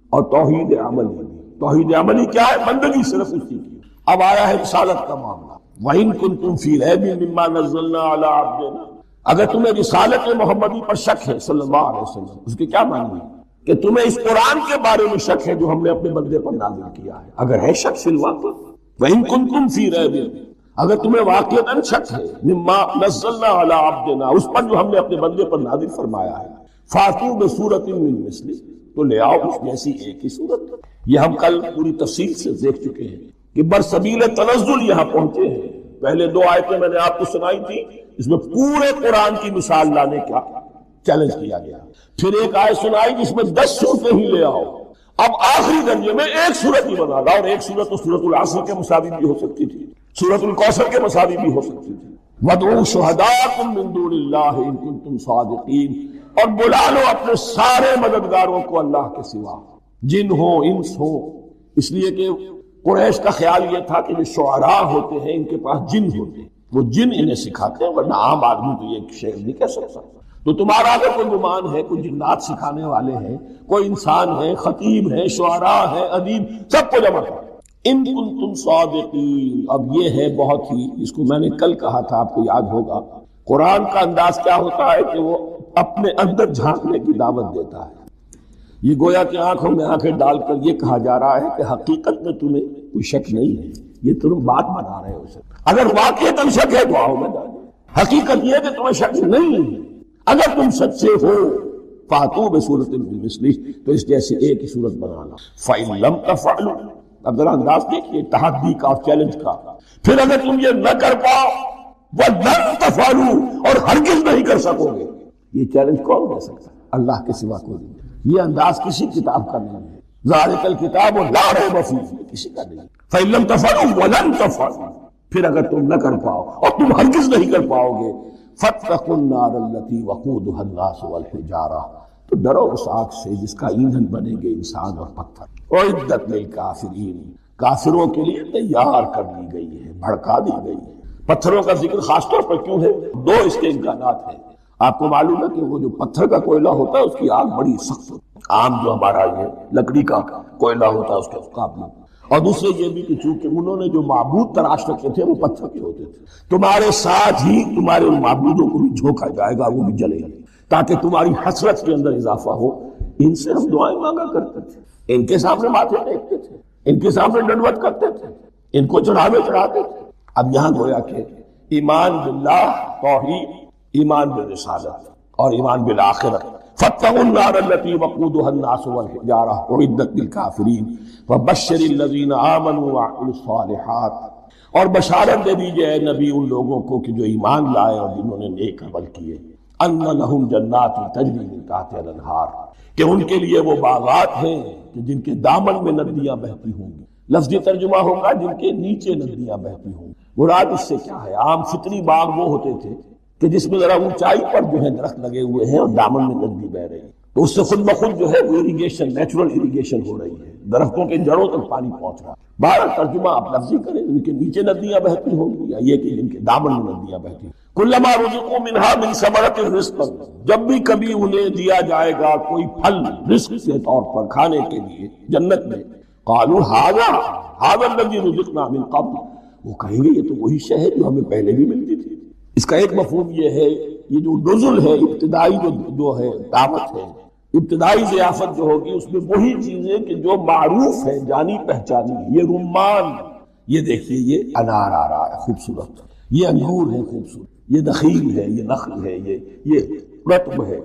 اور توحید عملی بھی۔ توحید عملی کیا ہے؟ بندگی صرف اسی کی۔ اب آیا ہے رسالت کا معاملہ، وَإِن كُنتُمْ فِي رَيْبٍ مِّمَّا نَزَّلْنَا عَلَىٰ عَبْدِنَا۔ اگر تمہیں رسالت محمدی پر شک ہے صلی اللہ علیہ وسلم، اس کے کیا معنی ہے؟ کہ تمہیں اس قرآن کے بارے میں شک ہے جو ہم نے اپنے بندے پر نازل کیا ہے۔ اگر ہے شک فی الواقع، وَإِن كُنتُمْ فِي رَيْبٍ، اگر تمہیں واقعتاً شک ہے مما نزلنا علی عبدنا، اس پر جو ہم نے اپنے بندے پر نازل فرمایا ہے، فاتوا بسورۃ من مثلہ، تو لے آؤ اس جیسی ایک ہی صورت۔ یہ ہم کل پوری تفصیل سے دیکھ چکے ہیں کہ برسبیل تنزل یہاں پہنچے ہیں۔ پہلے دو آیتیں میں نے آپ کو سنائی تھی، اس میں پورے قرآن کی مثال لانے کا چیلنج کیا گیا۔ پھر ایک آیت سنائی جس میں 10 صورتیں ہی لے آؤ۔ اب آخری درجے میں ایک صورت ہی بنا لاؤ، اور ایک صورت تو سورۃ العصر کے مساوی بھی ہو سکتی تھی، سورۃ الکوثر کے مساوی بھی ہو سکتی تھی۔ وَادْعُوا شُهَدَاءَكُم مِّن دُونِ اللَّهِ إِن كُنتُمْ صَادِقِينَ، اور بلا لو اپنے سارے مددگاروں کو اللہ کے سوا، جن ہو انس ہو۔ اس لیے کہ قریش کا خیال یہ تھا کہ جو شعراء ہوتے ہیں ان کے پاس جن ہوتے ہیں، وہ جن انہیں سکھاتے ہیں، ورنہ عام آدمی تو یہ شعر نہیں کہہ سکتا۔ تو تمہارا اگر کوئی گمان ہے کوئی جنات سکھانے والے ہیں، کوئی انسان ہے، خطیب ہے، شعراء ہے، ادیب، سب کو جمع کرو۔ ان کنتم صادقین، اب یہ ہے بہت ہی، اس کو میں نے کل کہا تھا، آپ کو یاد ہوگا، قرآن کا انداز کیا ہوتا ہے کہ وہ اپنے اندر جھانکنے کی دعوت دیتا ہے۔ یہ گویا کہ آنکھوں میں آنکھیں ڈال کر یہ کہا جا رہا ہے کہ حقیقت میں تمہیں کوئی شک نہیں ہے، یہ تم بات بنا رہے ہو سکتے، اگر واقعی شک ہے تو آؤ میں ڈالیں۔ حقیقت یہ ہے کہ تمہیں شک نہیں ہے، اگر تم سچے ہو فاتوا بسورۃ من مثلہ، تو اس جیسے ایک ہی صورت بنانا۔ فَإِن لَمْ تَفْعَلُوا، اب ذرا انداز دیکھیے تحدی کا، چیلنج کا۔ پھر اگر تم یہ نہ کر پاؤ وَلَن تَفْعَلُوا، اور ہرگز نہیں کر سکو گے، یہ چیلنج کون دے سکتا؟ اللہ کے سوا کوئی نہیں۔ یہ انداز کسی کتاب کا نہیں ہے، ذَلِكَ الْكِتَابُ لَا رَيْبَ فِيهِ، کسی کا نہیں۔ فَإِن لَمْ تَفْعَلُوا وَلَن تَفْعَلُوا، پھر اگر تم نہ کر پاؤ اور تم ہرگز نہیں کر پاؤ گے، فَاتَّقُوا النَّارَ الَّتِي وَقُودُهَا النَّاسُ وَالْحِجَارَةُ، تو ڈرو اس آگ سے جس کا ایندھن بنیں گے انسان اور پتھر۔ اعدت للکافرین، کافروں کے لیے تیار کر دی گئی ہے، بھڑکا دی گئی ہے۔ پتھروں کا ذکر خاص طور پر کیوں ہے؟ دو اس کے امکانات ہیں۔ آپ کو معلوم ہے کہ وہ جو پتھر کا کوئلہ ہوتا ہے اس کی آگ بڑی سخت ہوتی ہے، عام جو ہمارا یہ لکڑی کا کوئلہ ہوتا ہے اس کے مقابلے، اور دوسرے یہ بھی کہ چونکہ انہوں نے جو معبود تراش رکھے تھے وہ پتھر کے ہوتے تھے، تمہارے ساتھ ہی تمہارے ان معبودوں کو بھی جھونکا جائے گا، وہ بھی جلے گا، تاکہ تمہاری حسرت کے اندر اضافہ ہو۔ ان سے ہم دعائیں مانگا کرتے تھے، ان کے سامنے ماتھے ٹیکتے تھے، ان کے سامنے ڈنڈوت کرتے تھے، ان کو چڑھاوے چڑھاتے تھے۔ اب یہاں گویا کہ ایمان باللہ، توحید، ایمان بالرسالت اور ایمان بالآخرت۔ فاتقوا النار التي وقودها الناس والحجارة اعدت للكافرين وبشر الذين آمنوا وعملوا الصالحات، اور بشارت دے دیجئے اے نبی ان لوگوں کو کہ جو ایمان لائے اور جنہوں نے نیک عمل کیے، ان لهم جنات تجری من تحتها الانہار، کہ ان کے لیے وہ باغات ہیں کہ جن کے دامن میں ندیاں بہتی ہوں گی۔ لفظی ترجمہ ہوگا جن کے نیچے ندیاں بہتی ہوں گی۔ مراد اس سے کیا ہے؟ عام فطری باغ وہ ہوتے تھے کہ جس میں ذرا اونچائی پر جو ہے درخت لگے ہوئے ہیں اور دامن میں ندی بہ رہی ہے، تو اس سے خود بخود جو ہے وہ اریگیشن، نیچرل اریگیشن ہو رہی ہے، درختوں کے جڑوں تک پانی پہنچ رہا ہے۔ بارہ ترجمہ آپ لفظی کریں، ان کے نیچے ندیاں بہتی ہوں گی یا یہ کہ ان کے دامن میں ندیاں بہتی ہیں۔ کلما رزقوا منہا من ثمرۃ رزقا، جب بھی کبھی انہیں دیا جائے گا کوئی پھل رزق کے طور پر کھانے کے لیے جنت میں، قالوا ھذا الذی رزقنا من قبل، وہ کہیں گے یہ تو وہی شے ہے جو ہمیں پہلے بھی ملتی تھی۔ اس کا ایک مفہوم یہ ہے، یہ جو نزل ہے، ابتدائی جو ہے دعوت ہے، ابتدائی ضیافت جو ہوگی اس میں وہی چیزیں کہ جو معروف ہے، جانی پہچانی، یہ رمان، یہ دیکھیے یہ انار آ رہا ہے خوبصورت، یہ انگور ہے خوبصورت، یہ نخیل ہے، یہ نخل ہے، یہ رطب ہے،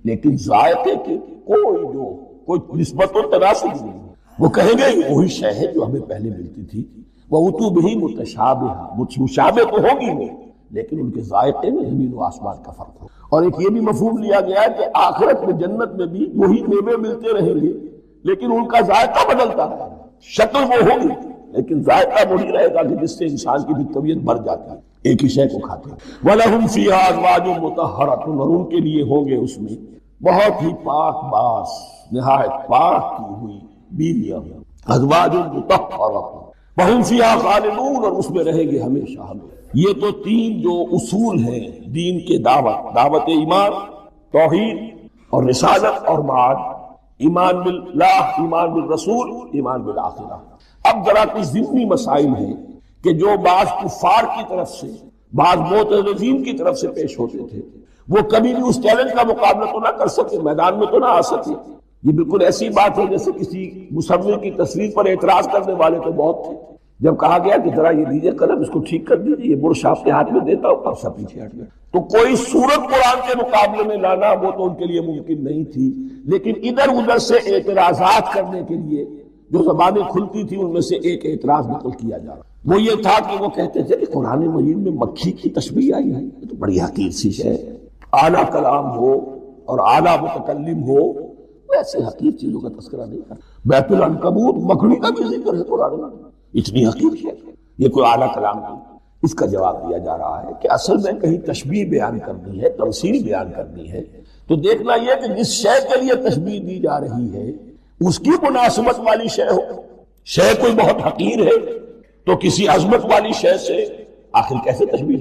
لیکن ذائقے کے کوئی نسبت و تناسب نہیں۔ وہ کہیں گے وہی شے ہے جو ہمیں پہلے ملتی تھی، وَأُتُوا بِهِ مُتَشَابِهًا، مشابہ تو ہوگی وہ، لیکن ان کے ذائقے میں زمین و آسمان کا فرق ہو۔ اور ایک یہ بھی مفہوم لیا گیا ہے کہ آخرت میں جنت میں بھی وہی میوے ملتے رہیں گے، لیکن ان کا ذائقہ بدلتا ہے، شکل وہ ہوگی لیکن ذائقہ وہی رہے گا کہ جس سے انسان کی بھی طبیعت بھر جاتی ہے، ایک ہی شے کو کھاتے ہیں۔ وَلَهُمْ فِيهَا أَزْوَاجٌ مُطَهَّرَةٌ، اور ان کے لیے ہوں گے اس میں بہت ہی پاک باز، نہایت پاک کی ہوئی بیویاں، ازواج مطہرۃ وَهُمْ فِيهَا خَالِدُونَ، اور اس میں رہیں گے ہمیشہ ہمیشہ۔ یہ تو تین جو اصول ہیں دین کے دعوت ایمان، توحید اور رسالت اور معاد، ایمان باللہ، ایمان بالرسول، ایمان بالآخرہ۔ اب ذرا کچھ ضمنی مسائل ہیں کہ جو بعض کفار کی طرف سے، بعض معتزلین کی طرف سے پیش ہوتے تھے، وہ کبھی بھی اس چیلنج کا مقابلہ تو نہ کر سکے، میدان میں تو نہ آ سکے۔ یہ بالکل ایسی بات ہے جیسے کسی مصور کی تصویر پر اعتراض کرنے والے تو بہت تھے، جب کہا گیا کہ ذرا یہ دیجیے قلم، اس کو ٹھیک کر دیجیے، یہ برش آپ کے ہاتھ میں دیتا ہوں، اب سب پیچھے ہٹ گئے۔ تو کوئی صورت قرآن کے مقابلے میں لانا وہ تو ان کے لیے ممکن نہیں تھی، لیکن ادھر ادھر سے اعتراضات کرنے کے لیے جو زبانیں کھلتی تھی ان میں سے ایک اعتراض نقل کیا جا رہا، وہ یہ تھا کہ وہ کہتے تھے کہ قرآن مجید میں مکھی کی تشبیہ آئی ہے، یہ تو بڑی حقیر سی ہے، اعلیٰ کلام ہو اور اعلیٰ متکلم ہو، ایسے حقیر چیزوں کا تذکرہ نہیں کرتا۔ بیت العنکبوت مکڑی کا بھی ذکر ہے قرآن میں، اتنی حقیر ہے، یہ کوئی اعلیٰ کلام نہیں۔ اس کا جواب دیا جا رہا ہے کہ اصل میں کہیں تشبیہ بیان کرنی ہے، تمثیل بیان کرنی ہے، تو دیکھنا یہ کہ جس شے کے لیے تشبیہ دی جا رہی ہے اس کی مناسبت والی شے ہو۔ شے کوئی بہت حقیر ہے تو کسی عظمت والی شے سے آخر کیسے تشبیہ